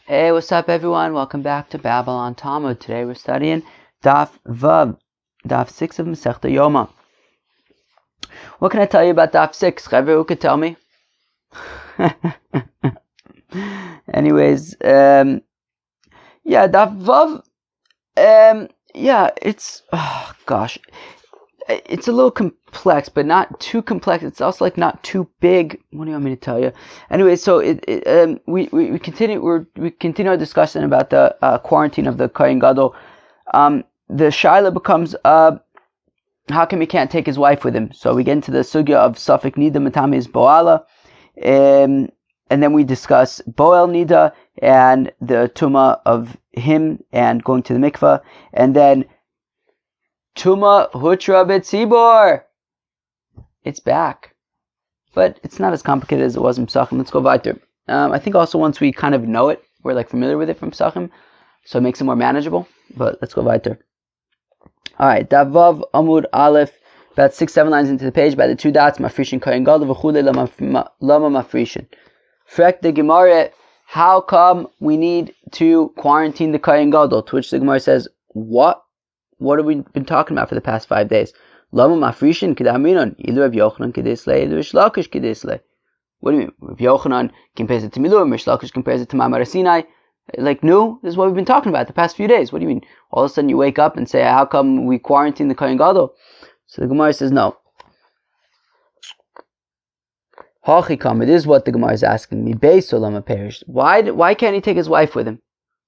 Hey, what's up, everyone? Welcome back to Babylon Talmud. Today we're studying Daf Vav, Daf 6 of Masechta Yoma. What can I tell you about Daf 6? Chaver, who could tell me? Anyways, Daf Vav, it's a little complex, but not too complex. It's also not too big. What do you want me to tell you? Anyway, so we continue our discussion about the quarantine of the kohen gadol. The shaila becomes how come he can't take his wife with him? So we get into the sugya of safek nida matamis boala, and then we discuss boel nida and the tumah of him and going to the mikveh, and then tumah hutra betzibor. It's back, but it's not as complicated as it was in Pesachim. Let's go weiter. I think also once we kind of know it, we're familiar with it from Pesachim, so it makes it more manageable. But let's go weiter. All right, Davav Amud Aleph, about 6-7 lines into the page, by the two dots, mafrishin kohen gadol v'chulei lama mafrishin. Frek the Gemara, how come we need to quarantine the kohen gadol? To which the Gemara says, what? What have we been talking about for the past 5 days? Lama mafrishin kedaminon ilu Rav Yochanan kedisle ilu Rish Lakish kedisle. What do you mean? Rav Yochanan compares it to Milu, Rish Lakish compares it to Ma'amar Sinai. No, this is what we've been talking about the past few days. What do you mean? All of a sudden you wake up and say, how come we quarantine the kohen gadol? So the Gemara says no. Hachikam, it is what the Gemara is asking me. Beisolama perished. Why can't he take his wife with him?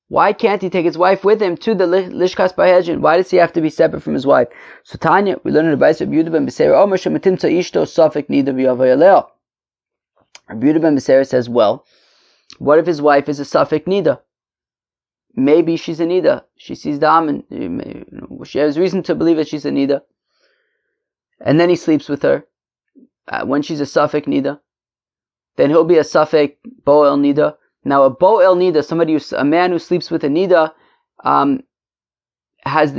Why can't he take his wife with him to the Lishkas Bahedjin? Why does he have to be separate from his wife? So Tanya, we learn in the Bais of Yehuda ben Beseira, Omer shematimtza ishto safek nida v'yavayaleo. Yehuda ben Beseira says, well, what if his wife is a safek nida? Maybe she's a nida. She sees dam and she has reason to believe that she's a nida. And then he sleeps with her when she's a safek nida. Then he'll be a safek boel nida. Now a boel nida, a man who sleeps with a nida, has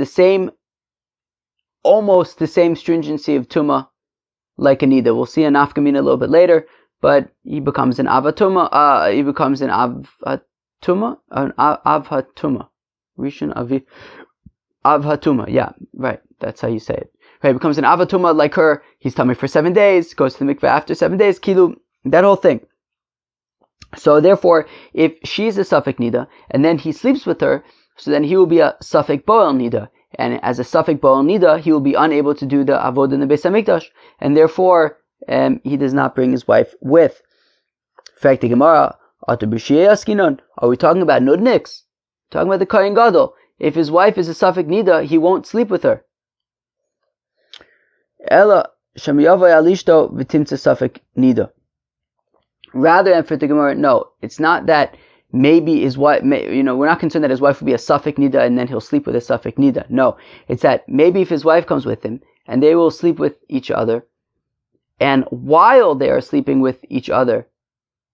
almost the same stringency of tumah like a nida. We'll see an nafkamina a little bit later, but he becomes an avatuma. He becomes an avhatuma. Rishon avi avhatuma. Yeah, right. That's how you say it. Right, he becomes an avatuma like her. He's tummy for 7 days. Goes to the mikveh after 7 days. Kilu, that whole thing. So therefore, if she's a safek nida, and then he sleeps with her, so then he will be a safek boel nida. And as a safek boel nida, he will be unable to do the avodah in the Beis Hamikdash. And therefore, he does not bring his wife with. In fact, the Gemara, are we talking about nudniks? Talking about the kohen gadol. If his wife is a safek nida, he won't sleep with her. Ella shamiyavay alishto v'timtza safek nida. Rather than for the Gemara, no, it's not that maybe his wife, we're not concerned that his wife will be a safek nida and then he'll sleep with a safek nida. No, it's that maybe if his wife comes with him and they will sleep with each other, and while they are sleeping with each other,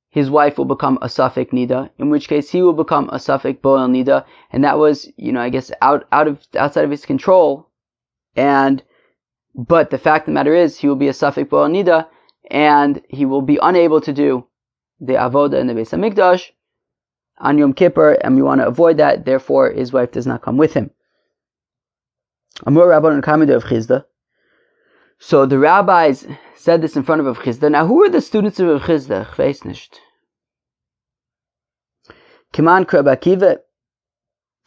his wife will become a safek nida, in which case he will become a safek boel nida, and that was, I guess, outside of his control. But the fact of the matter is, he will be a safek boel nida, and he will be unable to do the avodah in the Beis Hamikdash on Yom Kippur, and we want to avoid that. Therefore, his wife does not come with him. Amur Rabbanon Kamidah of Chizda. So the rabbis said this in front of Rav Chizda. Now, who are the students of Rav Chizda? Ich weiß nicht. Kiman Rav Akiva,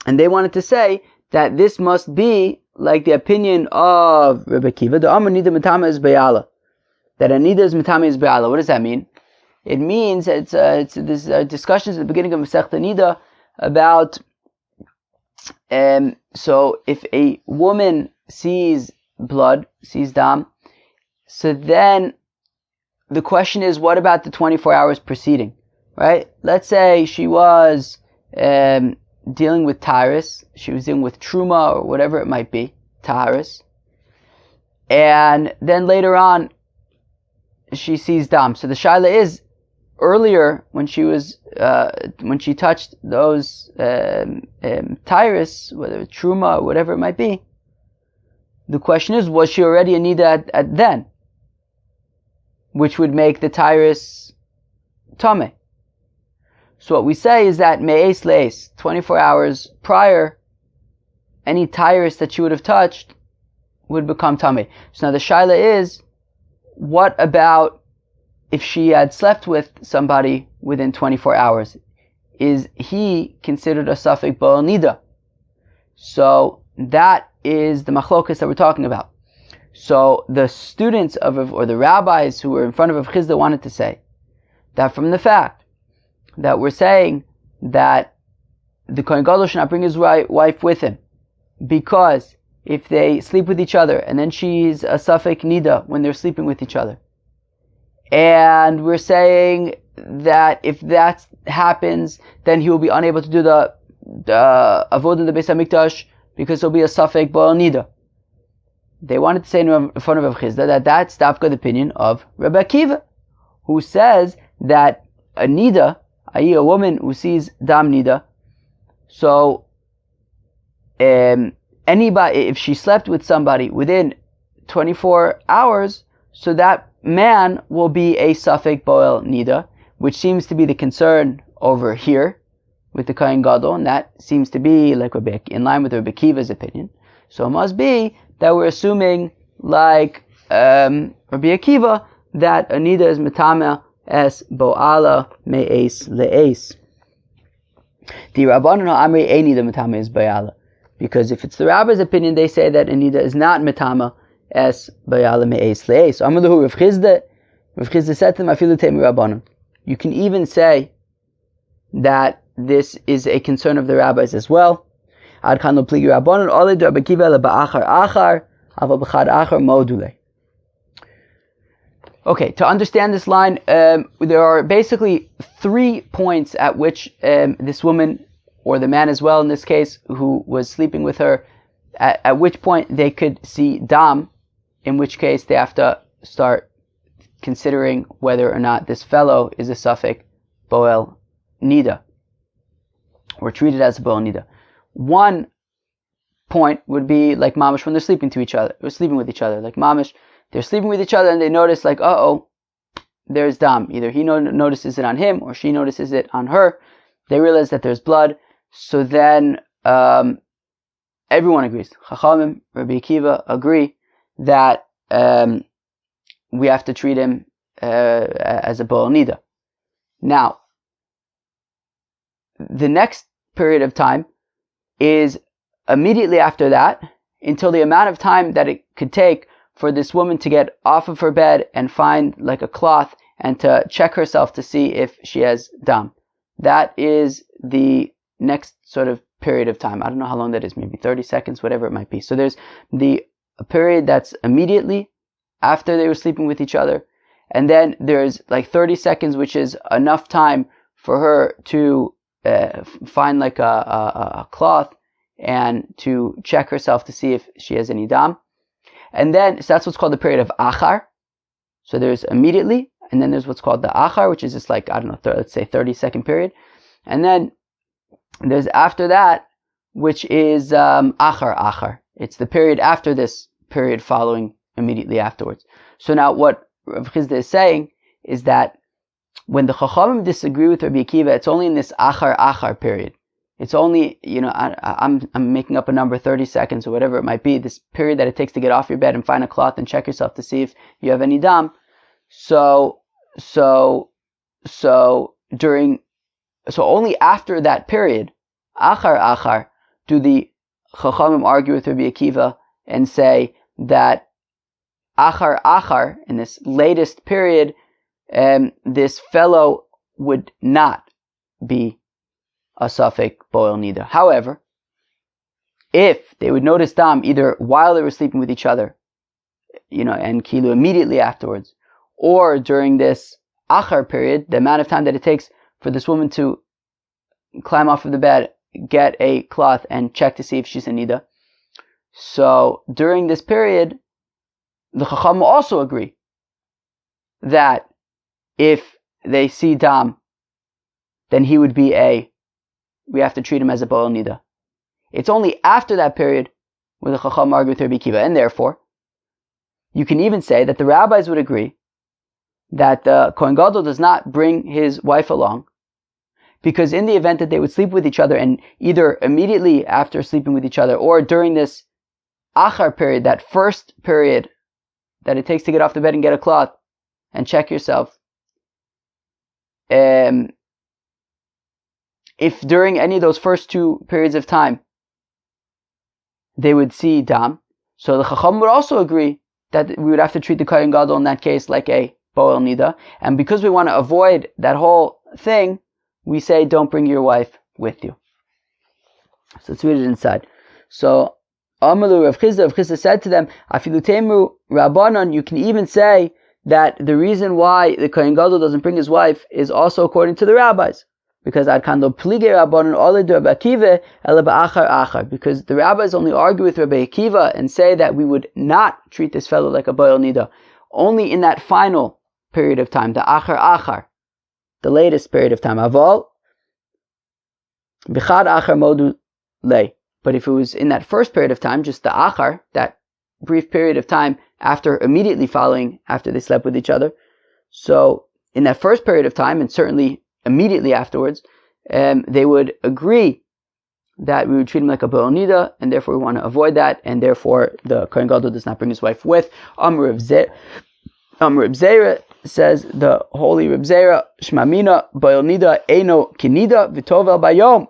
and they wanted to say that this must be like the opinion of Rav Akiva. The Amar Nida Matama is Bayala. That Anida is Matama is Be'ala. What does that mean? It means there's discussions at the beginning of Masechta Nida about so if a woman sees blood, sees dam, so then the question is, what about the 24 hours preceding? Right? Let's say she was dealing with Taharis, she was dealing with Truma or whatever it might be, Taharis, and then later on she sees dam. So the shaila is, earlier when she touched those tyrus, whether it's truma or whatever it might be, the question is, was she already a nida at then? Which would make the tyrus tameh. So what we say is that me'es le'es, 24 hours prior, any tyrus that she would have touched would become tameh. So now the shaila is, what about if she had slept with somebody within 24 hours? Is he considered a safek bo'el nida? So that is the machlokas that we're talking about. So the students or the rabbis who were in front of Rav Chizda wanted to say that from the fact that we're saying that the kohen gadol should not bring his wife with him, because if they sleep with each other and then she's a safek nida when they're sleeping with each other, and we're saying that if that happens, then he will be unable to do the avodah in the Beis Hamikdash because he'll be a safek bo'el nida. They wanted to say in front of Rav Chizda that that's dafka the opinion of Rabbi Akiva, who says that a nida, i.e. a woman who sees dam nida, so anybody, if she slept with somebody within 24 hours, so that man will be a safek bo'el nida, which seems to be the concern over here with the kohen gadol, and that seems to be like in line with Rabbi Akiva's opinion. So it must be that we're assuming, like Rabbi Akiva, that a nida is metama es bo'ala me'es le'es. The Rabbanan ha'amri ein nida metama es bo'ala, because if it's the rabbi's opinion, they say that a nida is not metama es bo'ala me'es le'es. Amalahu Rav Chizda said to them, afilu teimu Rabbanan. You can even say that this is a concern of the rabbis as well. Okay, to understand this line, there are basically 3 points at which this woman, or the man as well in this case, who was sleeping with her, at which point they could see dam, in which case they have to start considering whether or not this fellow is a safek bo'el nida, or treated as a bo'el nida. One point would be like mamish when they're sleeping with each other. Like mamish, they're sleeping with each other and they notice like, there's dam. Either he notices it on him or she notices it on her. They realize that there's blood. So then everyone agrees. Chachamim, Rabbi Akiva agree that we have to treat him as a bo'el nida. Now, the next period of time is immediately after that, until the amount of time that it could take for this woman to get off of her bed and find like a cloth and to check herself to see if she has dam. That is the next sort of period of time. I don't know how long that is, maybe 30 seconds, whatever it might be. So there's the period that's immediately after they were sleeping with each other, and then there's like 30 seconds, which is enough time for her to find like a cloth and to check herself to see if she has any dam. And then, so that's what's called the period of achar. So there's immediately, and then there's what's called the achar, which is just like, I don't know, let's say 30-second period. And then there's after that, which is achar. It's the period after this period following immediately afterwards. So now what Rav Chizda is saying is that when the Chachamim disagree with Rabbi Akiva, it's only in this achar period. It's only, I'm making up a number, 30 seconds or whatever it might be, this period that it takes to get off your bed and find a cloth and check yourself to see if you have any dam. So only after that period, achar, do the Chachamim argue with Rabbi Akiva and say that achar, in this latest period, this fellow would not be a safek bo'el nida. However, if they would notice dam either while they were sleeping with each other, and kilu immediately afterwards, or during this achar period, the amount of time that it takes for this woman to climb off of the bed, get a cloth, and check to see if she's a nida. So during this period, the Chacham also agree that if they see dam, then he would be we have to treat him as a bo'el nida. It's only after that period where the Chacham argue with Rabbi Akiva, and therefore, you can even say that the rabbis would agree that the kohen gadol does not bring his wife along, because in the event that they would sleep with each other, and either immediately after sleeping with each other or during this achar period, that first period that it takes to get off the bed and get a cloth and check yourself, if during any of those first two periods of time they would see dam, so the chacham would also agree that we would have to treat the kohen gadol in that case like a boel nida, and because we want to avoid that whole thing, we say don't bring your wife with you. So let's read it inside. So Amalu Rav Chisda said to them, Afilu Temru Rabbanon, you can even say that the reason why the kohen gadol doesn't bring his wife is also according to the rabbis, because Adkando Plige Rabbanon Oledu Rabbi Akiva Ele Ba'achar Achar, because the rabbis only argue with Rabbi Akiva and say that we would not treat this fellow like a boel nida only in that final period of time, the achar achar, the latest period of time. Aval Bichad achar modu lei. But if it was in that first period of time, just the achar, that brief period of time immediately following after they slept with each other, so in that first period of time, and certainly immediately afterwards, they would agree that we would treat him like a boel nida, and therefore we want to avoid that, and therefore the kohen gadol does not bring his wife with. Amr Reb Zera says, the holy Reb Zera, Shmamina boel nida eino kinida v'tovel bayom.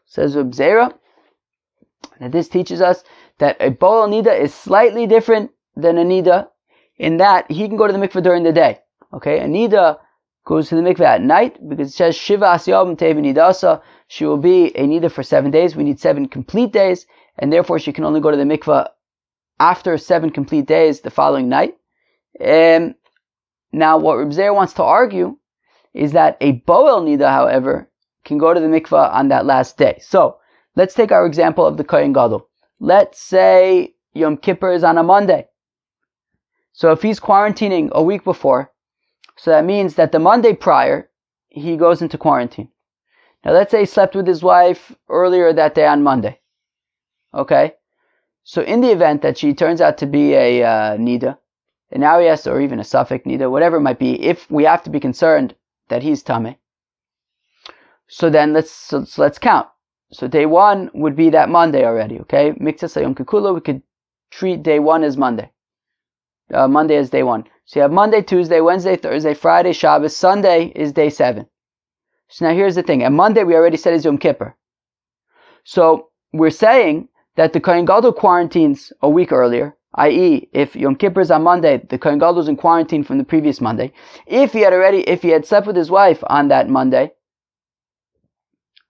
Says Reb Zera, that this teaches us that a boel nida is slightly different than a nida, in that he can go to the mikveh during the day. Okay, a nida goes to the mikveh at night, because it says Shiva Asyom Tev Nidasa. She will be a nida for 7 days. We need 7 complete days, and therefore she can only go to the mikveh after 7 complete days the following night. Now, what Reb Zera wants to argue is that a boel nida, however, can go to the mikveh on that last day. So let's take our example of the kohen gadol. Let's say Yom Kippur is on a Monday. So if he's quarantining a week before, so that means that the Monday prior, he goes into quarantine. Now let's say he slept with his wife earlier that day on Monday. Okay? So in the event that she turns out to be a nida, and now he has, or even a suffix nida, whatever it might be, if we have to be concerned that he's tameh, so then let's count. So day 1 would be that Monday already, okay? Mikta Sayom Kikula, we could treat day 1 as Monday. Monday is day 1. So you have Monday, Tuesday, Wednesday, Thursday, Friday, Shabbos, Sunday is day 7. So now here's the thing. And Monday we already said is Yom Kippur. So we're saying that the kohen gadol quarantines a week earlier, i.e., if Yom Kippur is on Monday, the kohen gadol is in quarantine from the previous Monday. If he had slept with his wife on that Monday,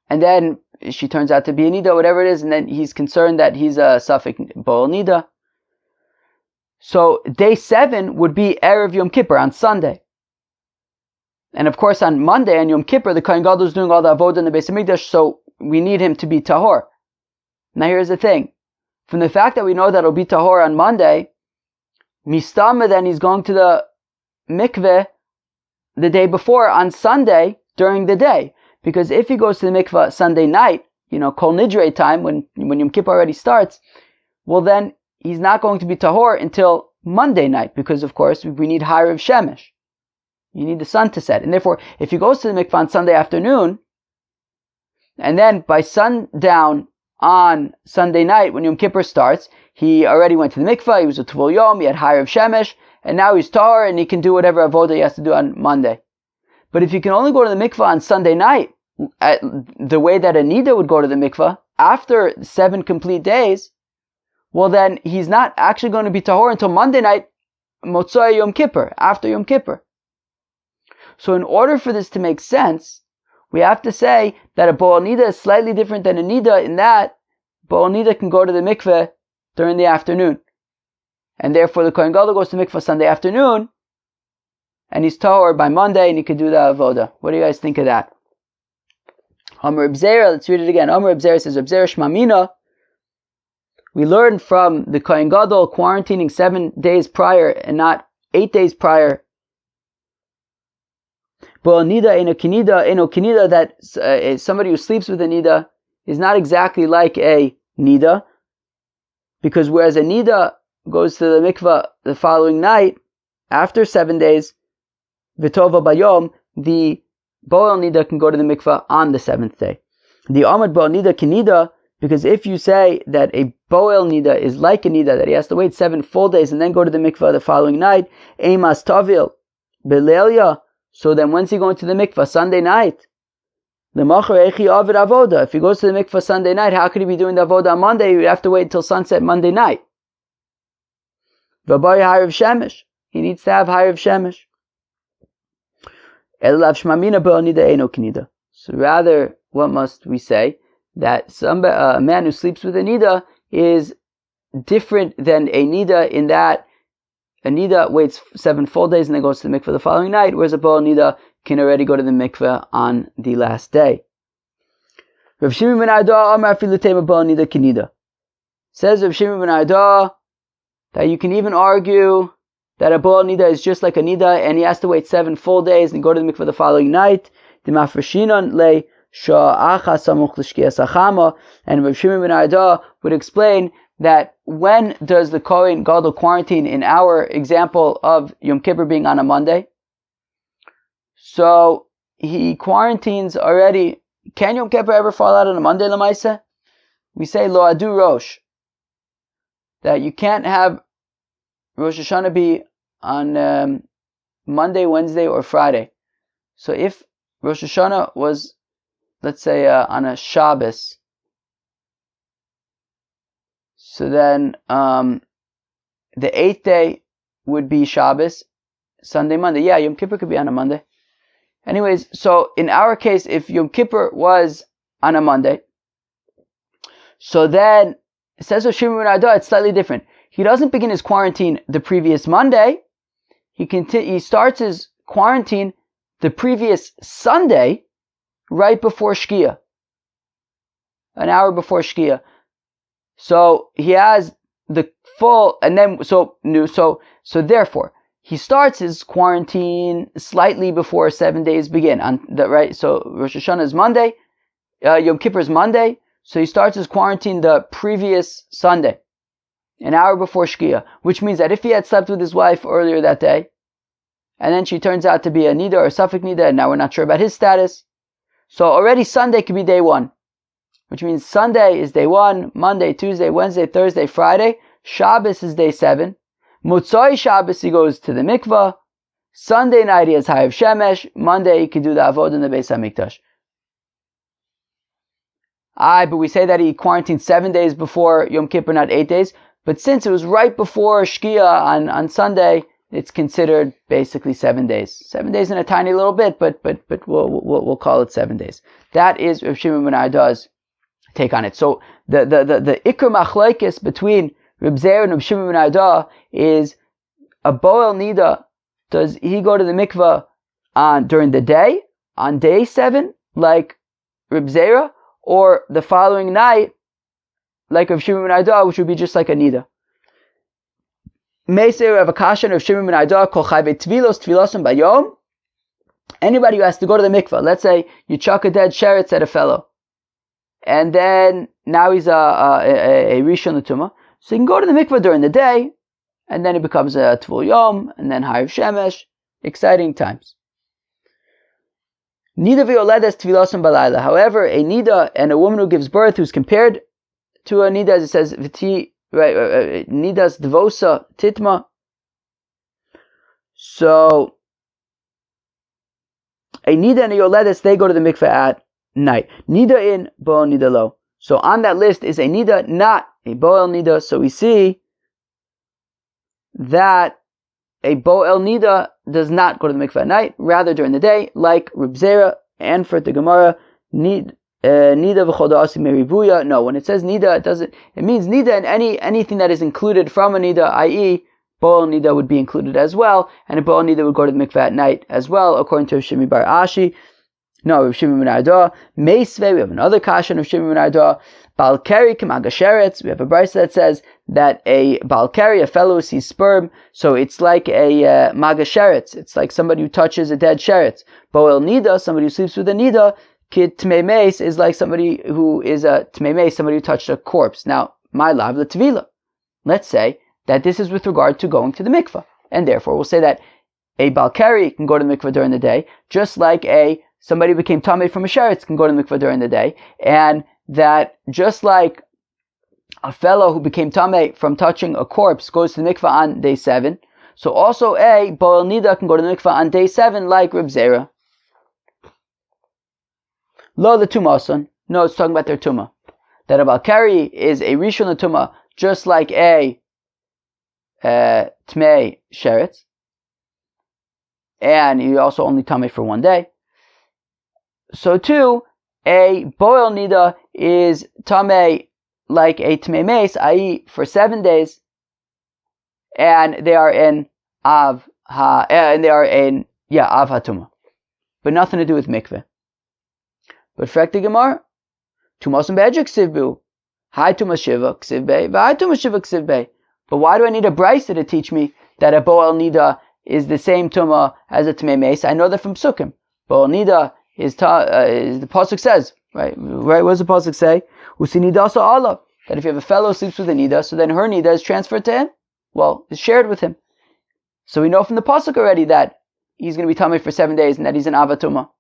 and then she turns out to be a nida, whatever it is, and then he's concerned that he's a suffix boel nida, so day 7 would be Erev Yom Kippur on Sunday. And of course on Monday and Yom Kippur, the kohen gadol is doing all the avodah in the Beis Hamikdash, so we need him to be tahor. Now here's the thing. From the fact that we know that it'll be tahor on Monday, mistama then he's going to the mikveh the day before on Sunday during the day. Because if he goes to the mikveh Sunday night, kol nidre time, when Yom Kippur already starts, well then he's not going to be tahor until Monday night, because of course we need Harav Shemesh. You need the sun to set. And therefore, if he goes to the mikveh on Sunday afternoon, and then by sundown on Sunday night, when Yom Kippur starts, he already went to the mikveh, he was a Tuvol Yom, he had Harav Shemesh, and now he's tahor and he can do whatever avodah he has to do on Monday. But if you can only go to the mikveh on Sunday night, the way that a nida would go to the mikveh, after 7 complete days, well then he's not actually going to be tahor until Monday night, Motzoi Yom Kippur, after Yom Kippur. So in order for this to make sense, we have to say that a boel nida is slightly different than a nida, in that boel nida can go to the mikveh during the afternoon. And therefore the kohen gadol goes to mikveh Sunday afternoon, and he's tahor by Monday, and he can do the avodah. What do you guys think of that? Amr Reb Zera, let's read it again. Amr Reb Zera says, Reb Zera Shmamina, we learned from the kohen gadol quarantining 7 days prior and not 8 days prior. But nida eno kinida, that somebody who sleeps with a nida is not exactly like a nida, because whereas a nida goes to the mikveh the following night after 7 days, Vitova Bayom, the Boel Nida can go to the mikveh on the 7th day. The Amad Boel Nida Kinida, because if you say that a Boel Nida is like a Nida, that he has to wait 7 full days and then go to the mikveh the following night, Eimas Tavil, Belelia, so then when's he going to the mikveh? Sunday night. If he goes to the mikveh Sunday night, how could he be doing the avodah on Monday? He would have to wait until sunset Monday night. He needs to have Hayrav Shemesh. So rather, what must we say? That a man who sleeps with a Nida is different than a Nida in that a Nida waits 7 full days and then goes to the mikveh the following night, whereas a Boel Nida can already go to the mikveh on the last day. Rav Shimon ben Arda Amar afilu tema Boel Nida kinida. Says Rav Shimon ben Arda that you can even argue that a Boel Nida is just like a Nida and he has to wait 7 full days and go to the mikveh the following night. And Rav Shimon ben Arda would explain that when does the kohen gadol quarantine in our example of Yom Kippur being on a Monday? So he quarantines already. Can Yom Kippur ever fall out on a Monday, Lamaisa? We say Lo Adu Rosh, that you can't have Rosh Hashanah be on Monday, Wednesday, or Friday. So if Rosh Hashanah was, let's say, on a Shabbos, so then the 8th day would be Shabbos, Sunday, Monday. Yeah, Yom Kippur could be on a Monday. Anyways, so in our case, if Yom Kippur was on a Monday, so then it says of Shimon ben Arda, it's slightly different. He doesn't begin his quarantine the previous Monday. He starts his quarantine the previous Sunday, right before Shkia, an hour before Shkia. So he has the full, and then so therefore he starts his quarantine slightly before 7 days begin. Right? So Rosh Hashanah is Monday, Yom Kippur is Monday, so he starts his quarantine the previous Sunday, an hour before Shkia, which means that if he had slept with his wife earlier that day, and then she turns out to be a Nida or a Safek Nida, and now we're not sure about his status, so already Sunday could be day 1, which means Sunday is day 1, Monday, Tuesday, Wednesday, Thursday, Friday, Shabbos is day 7, Motzoi Shabbos he goes to the mikvah, Sunday night he has Hayrav Shemesh, Monday he can do the Avodah in the Beis HaMikdash. But we say that he quarantined 7 days before Yom Kippur, not 8 days, but since it was right before Shkia on Sunday, it's considered basically 7 days. 7 days in a tiny little bit, but we'll call it 7 days. That is Rav Shimon ben Arda's take on it. So the Iker Machlokes between Reb Zera and Reb Shimon ben Arda is a Boel Nida. Does he go to the mikveh during the day, on day 7, like Reb Zera, or the following night, like Reb Shimon ben Arda, which would be just like a Nida? Meiser Rav Akasha and Reb Shimon ben Arda kol chayve tvilosim bayom. Anybody who has to go to the mikveh, let's say you chuck a dead sheretz at a fellow, and then now he's a rishon tumah, so you can go to the mikveh during the day, and then it becomes a tvul yom, and then Hayrav Shemesh. Exciting times. Nida v'yoledes tvilosim balayla. However, a nida and a woman who gives birth, who's compared to a nida, as it says, v'ti, right, nidas dvosa titma. So a nida and a yoledes, they go to the mikveh at night. Nida in, boel nida lo. So on that list is a nida, not a boel nida. So we see that a boel nida does not go to the mikveh at night, rather during the day, like Reb Zera and for the Gemara, nida v'chol da'asim meribuya. No, when it says nida, it means nida and anything that is included from a nida, i.e., boel nida would be included as well, and a boel nida would go to the mikveh at night as well, according to Shimi bar Ashi. No, Rav Shimon ben Arda. Meisvei, we have another kasha of Shimon ben Arda. Balkari k'magasheretz. We have a brisa that says that a balkari, a fellow who sees sperm, so it's like a magasheretz. It's like somebody who touches a dead sheretz. Boel nida, somebody who sleeps with a nida. Kid tmei meis is like somebody who is a tmei meis, somebody who touched a corpse. Now, my lav l'tvila. Let's say that this is with regard to going to the mikveh, and therefore we'll say that a balkari can go to the mikveh during the day, just like a somebody became tamei from a sheretz can go to the mikveh during the day, and that just like a fellow who became tamei from touching a corpse goes to the mikveh on day 7, so also a boel nida can go to the mikveh on day 7 like Reb Zera. Lo the tumah. No, it's talking about their tumah. That a balkari is a rishon tumah, just like a tmei sheretz, and he also only tamei for 1 day. So too, a boel nida is tamei like a tmei meis, i.e. for 7 days, and they are in av hatuma, but nothing to do with mikveh. But frekti gemar, tumasim be'edrik sivbu, hi tumas shiva ksiv bei, v'hi tumas shiva ksiv bei. But why do I need a brisa to teach me that a boel nida is the same tumah as a tmei meis? I know that from psukim. Boel nida is the pasuk says, right? What does the pasuk say? Usi nida sa Allah. That if you have a fellow who sleeps with a nida, so then her nida is transferred to him. Well, it's shared with him. So we know from the pasuk already that he's going to be tamei for 7 days and that he's an avatuma.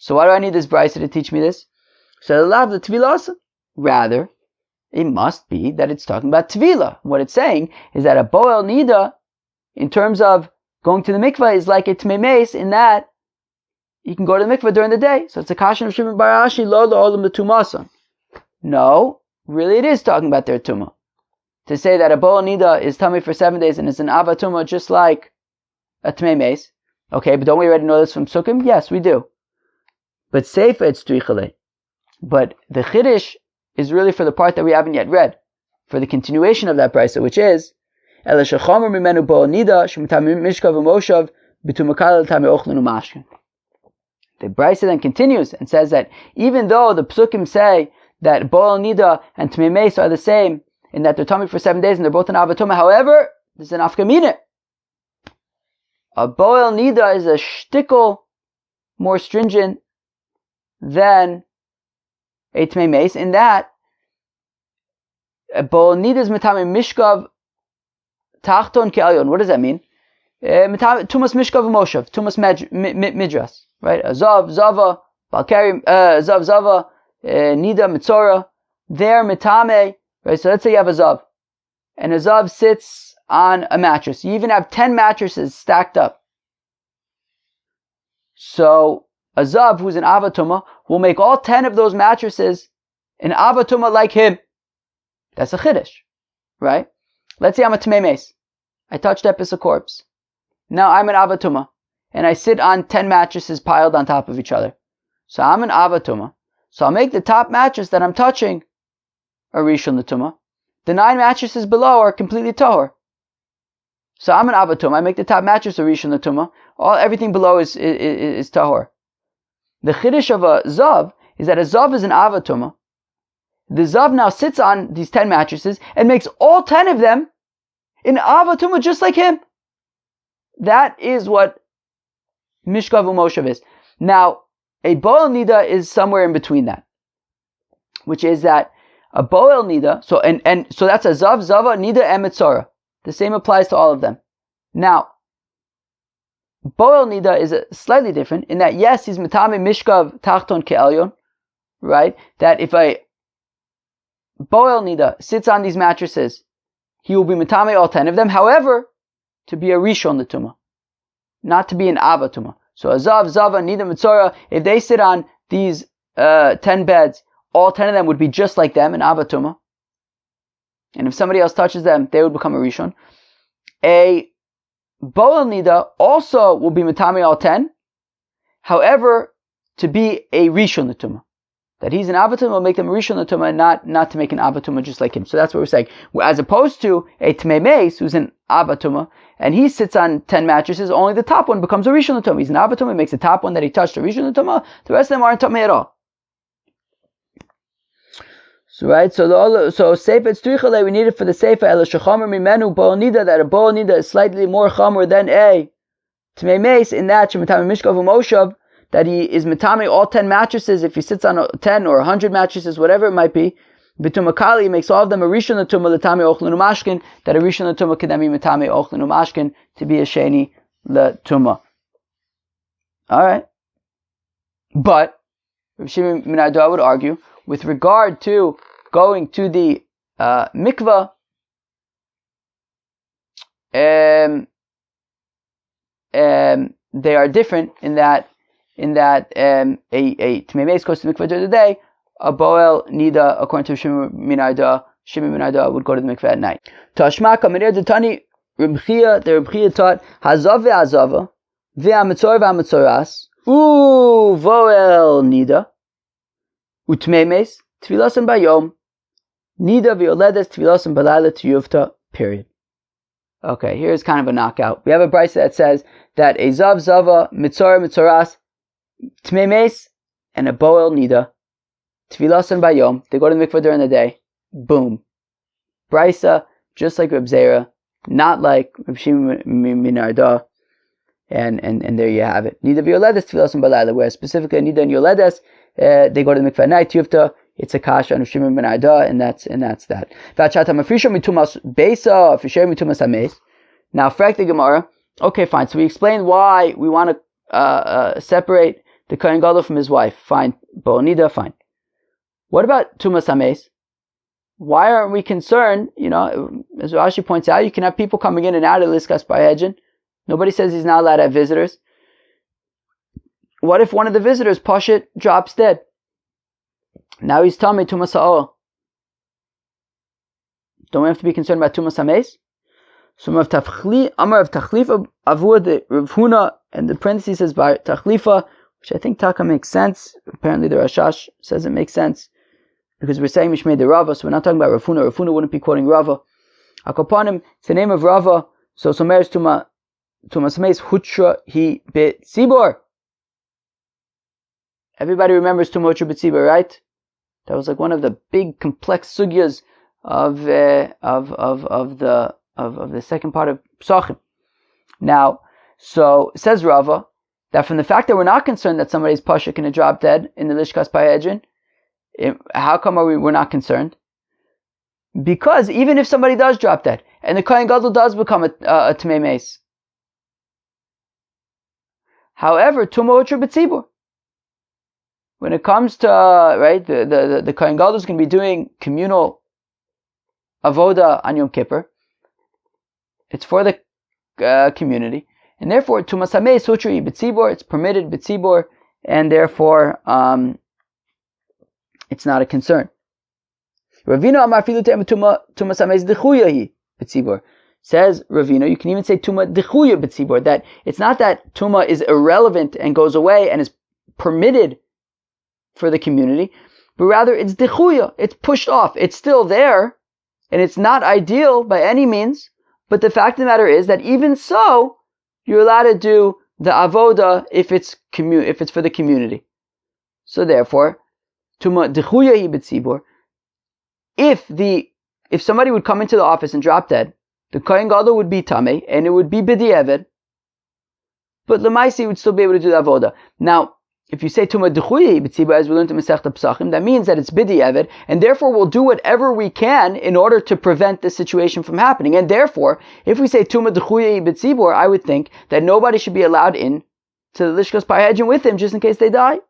So why do I need this brisa to teach me this? So love the tvilah. Rather, it must be that it's talking about tvilah. What it's saying is that a boel nida, in terms of going to the mikvah, is like a tmei meis in that you can go to the mikvah during the day. So it's a kashan of Shimon bar Ashi, lo olam the tumah. No, really it is talking about their tumah. To say that a boel nida is tamei for 7 days and is an avatuma just like a tmei meis. Okay, but don't we already know this from Sukkim? Yes, we do. But seifa it's tuichale. But the chiddush is really for the part that we haven't yet read, for the continuation of that brisa, which is ela shechomer mimenu boel nida shemitamei mishkav u'moshav b'tumakal tamei ochlin u'mashkin. The brisa then continues and says that even though the psukim say that boel nida and tmei meis are the same in that they're tamei for 7 days and they're both an avatuma, however, there's an afkamina. A boel nida is a shtickle more stringent than a tmei meis in that a boel nida is metamei mishkav tachton ke'alyon. What does that mean? Tumas mishkav u'moshav, tumas midras, right? A zav, zava, balkari, zav, zava, nida, mitzora, they're metame, right? So let's say you have a zav, and a zav sits on a mattress. You even have 10 mattresses stacked up. So a zav who's an avatuma will make all 10 of those mattresses an avatuma like him. That's a chiddush, right? Let's say I'm a tmei meis. I touched epis a corpse. Now I'm an avatuma, and I sit on 10 mattresses piled on top of each other. So I'm an avatuma. So I'll make the top mattress that I'm touching a rishon l'tumah. The 9 mattresses below are completely tahor. So I'm an avatuma. I make the top mattress a rishon l'tumah. Everything below is tahor. The chiddush of a zav is that a zav is an avatuma. The zav now sits on these 10 mattresses and makes all 10 of them an avatuma just like him. That is what mishkav u'moshav is. Now, a boel nida is somewhere in between that, which is that a boel nida, so that's a zav, zava, nida, and mitzora. The same applies to all of them. Now, boel nida is slightly different in that yes, he's metame mishkav tachton ke'elyon, right? That if a boel nida sits on these mattresses, he will be metame all 10 of them. However, to be a rishon l'tumah, not to be an avatuma. So a zav, zava, nida, mitzora, if they sit on these 10 beds, all 10 of them would be just like them, an avatuma. And if somebody else touches them, they would become a rishon. A boel nida also will be metame all 10. However, to be a rishon l'tumah, that he's an avatuma will make them a rishon l'tumah, not to make an avatuma just like him. So that's what we're saying. As opposed to a tmei meis who's an avatuma, and he sits on 10 mattresses, only the top one becomes a rishon l'tumah. He's an avatuma, he makes the top one that he touched a rishon l'tumah, the rest of them aren't tamei at all. So right, so seifa it's tuichale, we need it for the seifa, el shechomer mimenu boel nida, that a boel nida is slightly more chomer than a tmei meis in that shemetame mishkav u'moshav, that he is metame all 10 mattresses. If he sits on 10 or 100 mattresses, whatever it might be, b'tumakali, he makes all of them a rishon l'tumah l'tamei ochlin u'mashkin, that a rishon l'tumah can then be metame ochlin u'mashkin to be a sheni l'tumah. All right. But Rav Shimon ben Ado would argue, with regard to going to the mikvah, they are different in that a Tmei Meis goes to the mikvah during the day, a Boel Nida, according to Shimon ben Ado would go to the mikvah at night. Tashma Kamanir Detani Reb Chia, the Reb Chia taught Hazav ve'Hazava ve'Hamitzor ve'Hamitzoras Voel Nida Utmei Meis Tfilasan Bayom Nida ve'Oledes Tfilasan Balayla Tiyuvta. Period. Okay, here's kind of a knockout. We have a brisa that says that a Zav Zava Mitzor Mitzoras Tmei Meis and a Boel Nida Tfilasan Bayom. They go to the mikvah during the day. Boom. Brisa, just like Reb Zera, not like Reb Shimon ben Ado, and there you have it. Nida v'yoledes tfilasan balayla, where specifically Nida and Yoledes, they go to the mikvah at night. Tiyufta, it's a kasha on Reb Shimon ben Ado, and that's that. V'achata mafrisha mitumas beisa, fisher mitumas hameis. Now, frek the Gemara. Okay, fine. So we explained why we want to separate the kohen gadol from his wife. Fine. Bo Nida, fine. What about tumas hameis? Why aren't we concerned? As Rashi points out, you can have people coming in and out of Liskas Bayhedjin. Nobody says he's not allowed to have visitors. What if one of the visitors, Pashit, drops dead? Now he's Tamei Tumas Ha'ol. Don't we have to be concerned about Tumas HaMeis? So Amar of Tachlifa Avur, the Rav Huna, and the parenthesis says by Tachlifa, which I think Taka makes sense. Apparently the Rashash says it makes sense, because we're saying Mishmei de Rava, so we're not talking about Rav Huna. Rav Huna wouldn't be quoting Rava. Akopanim, it's the name of Rava. So Somer's Tumas Hameis Hutra Hi Bit Tzibor. Everybody remembers Tumah Hutra Bit Tzibor, right? That was like one of the big complex sugyas of the second part of Psachim. Now, so says Rava that from the fact that we're not concerned that somebody's pasha can drop dead in the Lishkas Bayhedjin, how come we're not concerned? Because even if somebody does drop dead, and the kohen gadol does become a Tmei Meis, however, Tumah Hutra B'tzibur, when it comes to the kohen gadol is going to be doing communal avoda on Yom Kippur. It's for the community, and therefore Tumas Hameis Hutra Hi B'tzibur, it's permitted B'tzibur, and therefore it's not a concern. Ravina Amar Filu Te'em Tumas Hameis Dechuya Hi B'tzibur. Says Ravina, you can even say Tuma Dechuya B'tzibur, that it's not that Tuma is irrelevant and goes away and is permitted for the community, but rather it's Dechuya, it's pushed off. It's still there, and it's not ideal by any means, but the fact of the matter is that even so, you're allowed to do the avoda if it's for the community. So therefore, Tuma Dechuya Hi B'tzibur, if somebody would come into the office and drop dead, the kohen gadol would be tamei, and it would be b'di'evet, but l'maisi would still be able to do the avoda. Now, if you say Tuma Dechuya Hi B'tzibur, as we learned in Masechta Pesachim, that means that it's b'di'evet, and therefore we'll do whatever we can in order to prevent this situation from happening. And therefore, if we say Tuma Dechuya Hi B'tzibur, I would think that nobody should be allowed in to the Lishkas Bayhedjin with him just in case they die.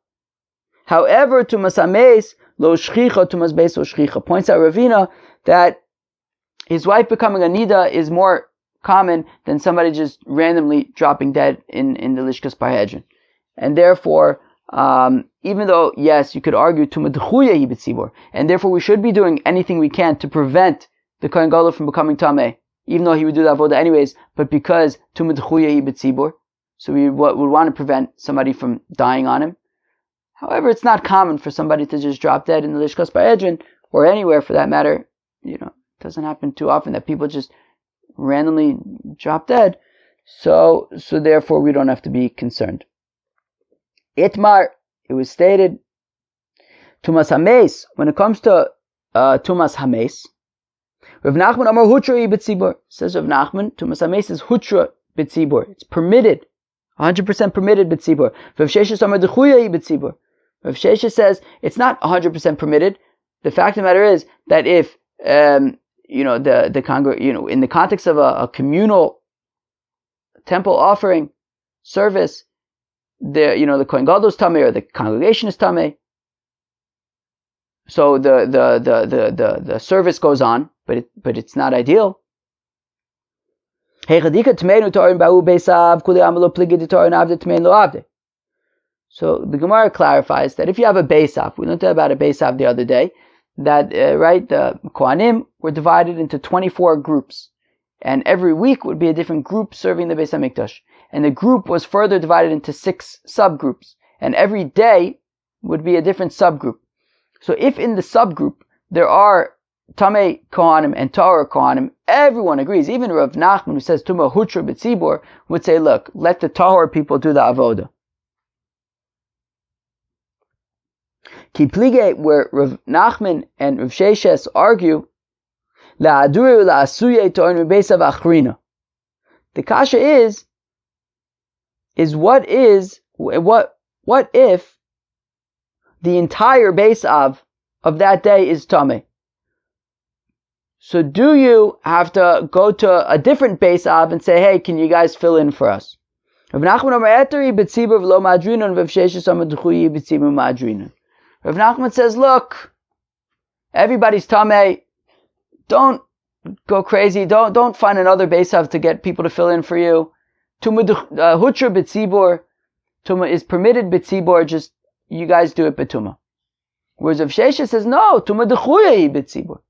However, Tumas Hameis Lo Shchicha, Tumas Beis Lo Shchicha, points out Ravina that his wife becoming a Nida is more common than somebody just randomly dropping dead in the Lishkas Bayhedjin. And therefore, even though, yes, you could argue Tuma Dechuya Hi B'tzibur, and therefore we should be doing anything we can to prevent the kohen gadol from becoming tamei, even though he would do the avodah anyways, but because Tuma Dechuya Hi B'tzibur, so we would want to prevent somebody from dying on him. However, it's not common for somebody to just drop dead in the Lishkas Bayhedjin, or anywhere for that matter. It doesn't happen too often that people just randomly drop dead. So therefore we don't have to be concerned. Itmar, it was stated, Tumas Hameis, when it comes to Tumas Hameis, Rav Nachman Amar Hutra Hi B'tzibur, says Rav Nachman, Tumas Hameis is Hutra B'tzibur, it's permitted, 100% permitted B'tzibur. Rav Sheshes Amar Dechuya Hi B'tzibur, Rav Sheshes says it's not 100% permitted. The fact of the matter is that if in the context of a communal temple offering service, the kohen gadol is tamei or the congregation is tamei. So the service goes on, but it's not ideal. So the Gemara clarifies that if you have a beisav, we learned about a beisav the other day, that the kohanim were divided into 24 groups, and every week would be a different group serving the Beis Hamikdash, and the group was further divided into 6 subgroups, and every day would be a different subgroup. So if in the subgroup there are tamei kohanim and tahor kohanim, everyone agrees. Even Rav Nachman, who says tumah hutra b'tzibur, would say, look, let the tahor people do the avoda. Ki plige, where Rav Nachman and Rav Sheshes argue, la'aduru la'asuye to'en m'beisav achrina. The kasha is what if the entire beisav of that day is tamei? So do you have to go to a different beisav and say, hey, can you guys fill in for us? Rav Nachman says, look, everybody's tamei. Don't go crazy. Don't find another beisav to get people to fill in for you. Tumah hutra b'tzibur. Tumah is permitted b'tzibur. Just you guys do it b'tumah. Whereas Rav Shesha says, no, tumah dechuya b'tzibur.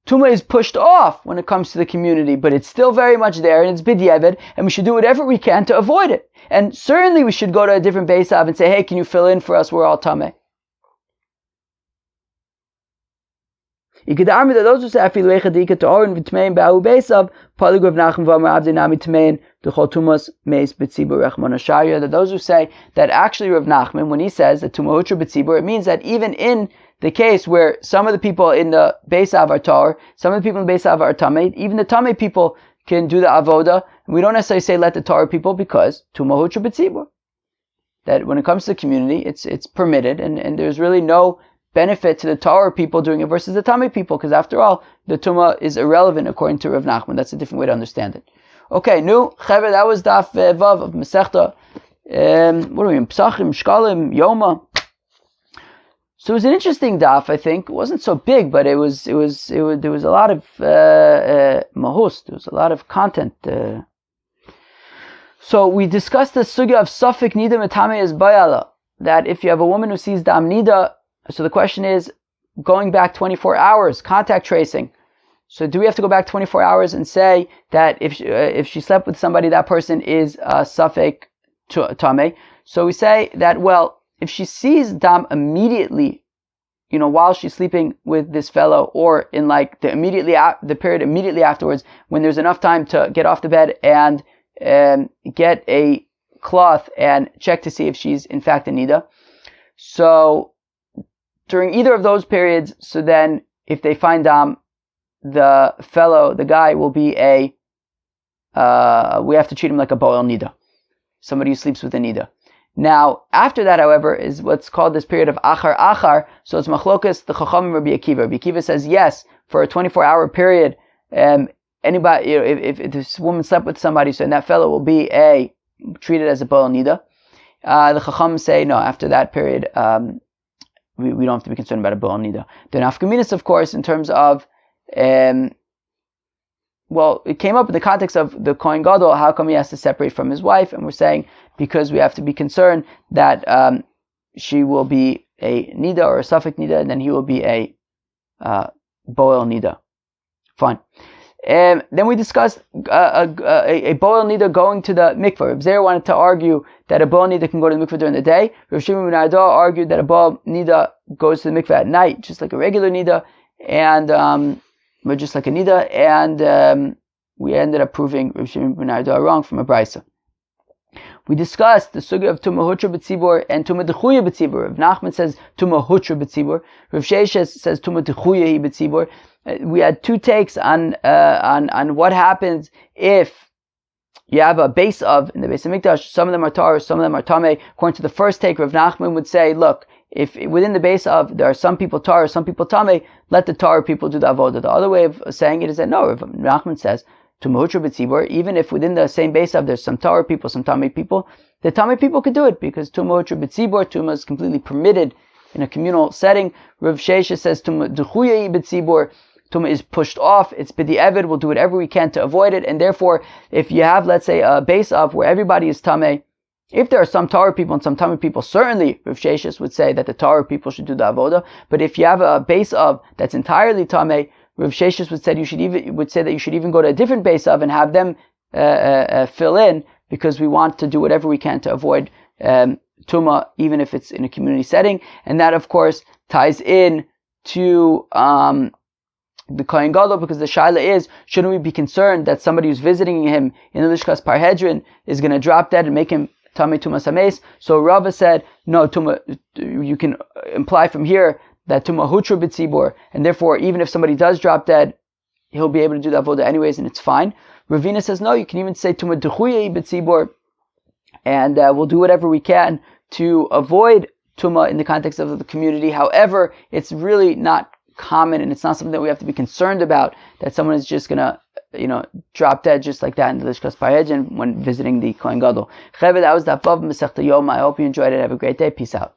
Tumah is pushed off when it comes to the community, but it's still very much there, and it's b'diavad, and we should do whatever we can to avoid it. And certainly we should go to a different beisav and say, hey, can you fill in for us? We're all tamei. Those who say that actually Rav Nachman, when he says that tumah hutra b'tzibur, it means that even in the case where some of the people in the beisav are tahor, some of the people in the beisav are tamei, even the tamei people can do the avoda. We don't necessarily say let the tahor people, because tumah hutra b'tzibur, that when it comes to the community, it's permitted, and there's really no benefit to the tahor people doing it versus the tamei people, because after all, the tumah is irrelevant according to Rav Nachman. That's a different way to understand it. Okay, Chaver, that was Daf Vav of Masechta. What are we in? Psachim, Shkalim, Yoma. So it was an interesting daf, I think. It wasn't so big, but there was a lot of mahus. There was a lot of content. So we discussed the sugya of Safik Nida Metame is Bayala, that if you have a woman who sees Dam Nida, so the question is, going back 24 hours, contact tracing. So do we have to go back 24 hours and say that if she slept with somebody, that person is Safek Tameh? So we say that, well, if she sees Dam immediately, while she's sleeping with this fellow, or in like the period immediately afterwards, when there's enough time to get off the bed and get a cloth and check to see if she's in fact a nida. So during either of those periods, so then if they find Dam, the guy will be we have to treat him like a bo'el nida, somebody who sleeps with a nida. Now, after that, however, is what's called this period of achar. So it's machlokas, the chachamim, Rabbi Akiva. Rabbi Akiva says yes, for a 24-hour period, anybody, if this woman slept with somebody, so then that fellow will be treated as a bo'el nida. The chachamim say no. After that period, we don't have to be concerned about a bo'el nida. The nafkaminas, of course, in terms of it came up in the context of the kohen gadol. How come he has to separate from his wife? And we're saying because we have to be concerned that she will be a nida or a suffix nida, and then he will be a bo'el nida. Fine. Then we discussed a bo'el nida going to the mikvah. Reb Zeir wanted to argue that a bo'el nida can go to the mikvah during the day. Rav Shimon ben Ardor argued that a bo'el nida goes to the mikvah at night, just like a regular nida, and but just like a nida, and we ended up proving Rav Shimon ben Ardor wrong from a brisa. We discussed the sugya of tumah hutra b'tzibur and tumah dechuya b'tzibur. Rav Nachman says tumah hutra b'tzibur. Rav Sheshes says tumah dechuya b'tzibur. We had two takes on what happens if you have a base of in the Beis Hamikdash. Some of them are tar, some of them are tameh. According to the first take, Rav Nachman would say, look, if within the base of there are some people tar, some people tameh, let the tar people do the avodah. The other way of saying it is that no, Rav Nachman says tumah hutra b'tzibur, even if within the same base of there's some tar people, some tameh people, the Tamei people could do it because tumah hutra b'tzibor, tumah is completely permitted in a communal setting. Rav Shesha says tumah d'chuya b'tzibor, tumah is pushed off. It's b'di'evid. We'll do whatever we can to avoid it. And therefore, if you have, let's say, a base of where everybody is tamei, if there are some Torah people and some Tamei people, certainly Rav Sheshes would say that the Torah people should do the avoda. But if you have a base of that's entirely Tamei, Rav Sheshes would say that you should even go to a different base of and have them fill in, because we want to do whatever we can to avoid tumah, even if it's in a community setting. And that, of course, ties in to the kohen gadol, because the shaila is, shouldn't we be concerned that somebody who's visiting him in the Lishkas Parhedrin is going to drop dead and make him Tamei Tumas Hameis? So Rava said, no, Tumah, you can imply from here that Tumah Hutra B'tzibor, and therefore even if somebody does drop dead, he'll be able to do the avoda anyways, and it's fine. Ravina says, no, you can even say Tumah D'chuya B'tzibor, and we'll do whatever we can to avoid Tumah in the context of the community. However, it's really not common, and it's not something that we have to be concerned about, that someone is just going to drop dead just like that in the Lishkas Parhedrin when visiting the Kohen Gadol. Cheved, that was the Vav Masechta Yoma. I hope you enjoyed it. Have a great day. Peace out.